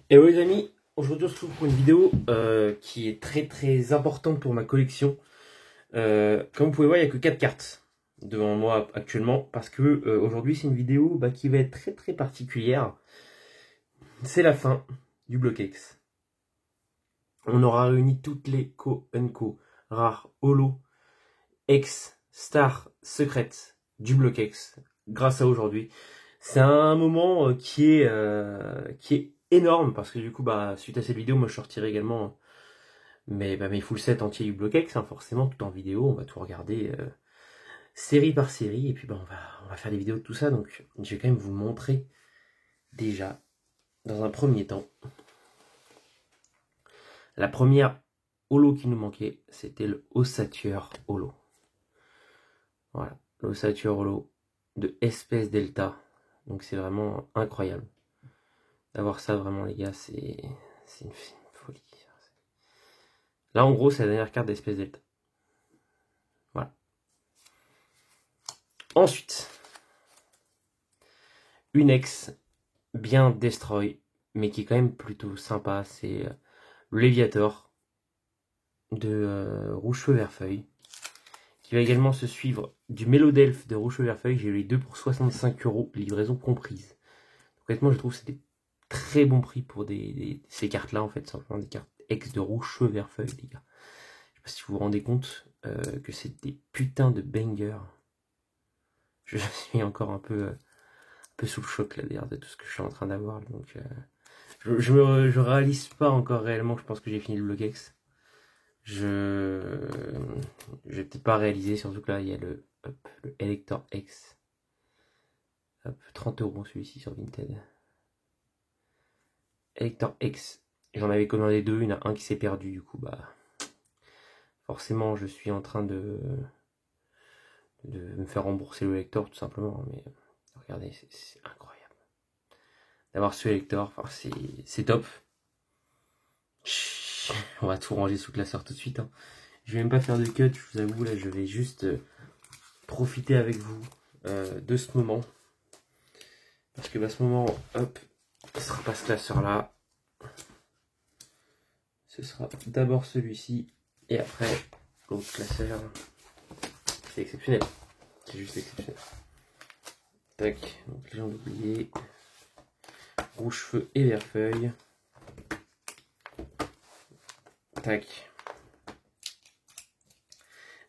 Hello les amis, aujourd'hui on se retrouve pour une vidéo qui est très importante pour ma collection. Comme vous pouvez voir, il n'y a que 4 cartes devant moi actuellement parce que aujourd'hui c'est une vidéo qui va être très particulière. C'est la fin du BlockX. On aura réuni toutes les Co rares holo X star secrètes du BlockX grâce à aujourd'hui. C'est un moment qui est énorme parce que du coup suite à cette vidéo moi je sortirai également mes full sets entiers du BlockX, hein, forcément tout en vidéo, on va tout regarder série par série et puis on va faire des vidéos de tout ça. Donc je vais quand même vous montrer déjà dans un premier temps la première holo qui nous manquait, c'était le Ossature holo. Voilà, l'Ossature holo de Espèce Delta. Donc c'est vraiment incroyable d'avoir ça, vraiment les gars, c'est une folie. Là en gros c'est la dernière carte d'Espèce Delta. Voilà. Ensuite, une ex bien destroy, mais qui est quand même plutôt sympa, c'est le Léviator de Rouge Feu Vert Feuille, qui va également se suivre du Mélodelphe de Rouge Feu Vert Feuille. J'ai eu les deux pour 65 €, livraison comprise. Donc, honnêtement, je trouve que c'est des très bons prix pour ces cartes-là, en fait, simplement des cartes ex de Rouge Feu Vert Feuille, les gars. Je sais pas si vous vous rendez compte que c'est des putains de bangers. Je suis encore un peu sous le choc là d'ailleurs de tout ce que je suis en train d'avoir, donc je réalise pas encore réellement. Je pense que j'ai fini le BlockX. Je vais peut-être pas réaliser, surtout que là il y a le Elector X. Hop, 30 € celui-ci sur Vinted. Elector X. J'en avais commandé deux, il y en a un qui s'est perdu, du coup forcément je suis en train de me faire rembourser le lector tout simplement, mais regardez, c'est incroyable d'avoir ce lector, enfin c'est top. On va tout ranger sous classeur tout de suite, hein. Je vais même pas faire de cut, je vous avoue, là je vais juste profiter avec vous de ce moment, parce que ce moment, hop, ce sera pas ce classeur là, ce sera d'abord celui-ci et après l'autre classeur. C'est exceptionnel, c'est juste exceptionnel. Tac, donc les gens d'oublier Rouge Feu et Vert Feuille. Tac.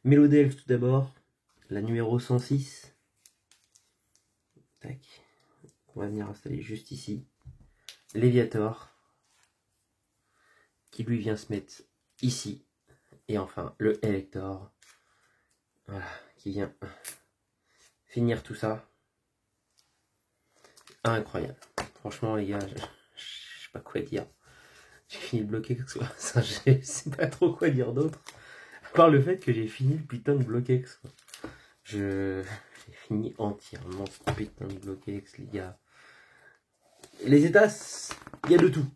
Mélodelphe tout d'abord, la numéro 106. Tac. On va venir installer juste ici. Léviator, qui lui vient se mettre ici. Et enfin le Elector, voilà, qui vient finir tout ça. Incroyable. Franchement les gars, je sais pas quoi dire. J'ai fini de bloquer quelque chose. Je sais pas trop quoi dire d'autre. À part le fait que j'ai fini le putain de BlockX. J'ai fini entièrement ce putain de BlockX, les gars. Les états, il y a de tout.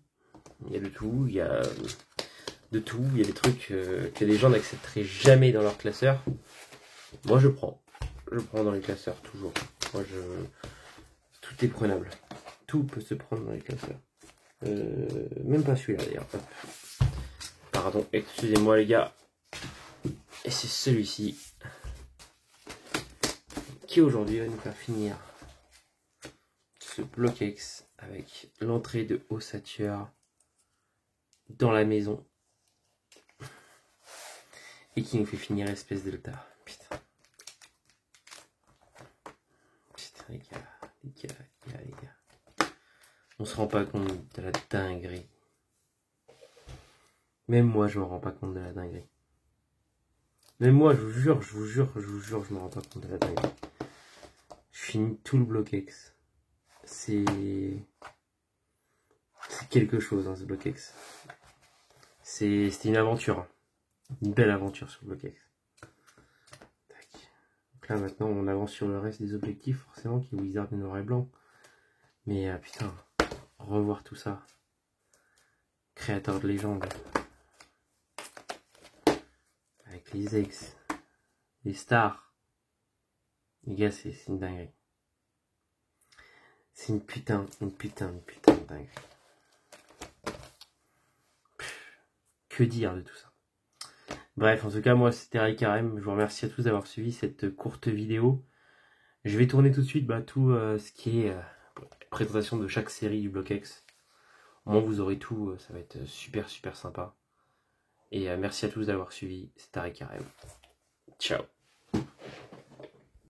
Il y a de tout, il y a de tout. Il y a des trucs que les gens n'accepteraient jamais dans leur classeur. Moi je prends. Je prends dans les classeurs toujours. Moi tout est prenable. Tout peut se prendre dans les classeurs. Même pas celui-là d'ailleurs. Pardon, excusez-moi les gars. Et c'est celui-ci qui aujourd'hui va nous faire finir ce BlockX avec l'entrée de Ossature dans la maison et qui nous fait finir Espèce Delta. Putain. Putain les gars. On se rend pas compte de la dinguerie. Même moi je me rends pas compte de la dinguerie. Même moi je vous jure, je me rends pas compte de la dinguerie. Je finis tout le BlockX. C'est quelque chose, hein, ce BlockX. C'était une aventure, hein. Une belle aventure sur le BlockX. Donc là maintenant on avance sur le reste des objectifs, forcément, qui est Wizard noir et blanc. Mais putain, revoir tout ça. Créateur de légende. Avec les ex, les stars. Les gars, c'est une dinguerie. C'est une putain de dinguerie. Que dire de tout ça? Bref, en tout cas, moi, c'était Ray Carême. Je vous remercie à tous d'avoir suivi cette courte vidéo. Je vais tourner tout de suite tout ce qui est présentation de chaque série du Bloc X. Au moins, vous aurez tout. Ça va être super, super sympa. Et merci à tous d'avoir suivi. C'était Ray Carême. Ciao.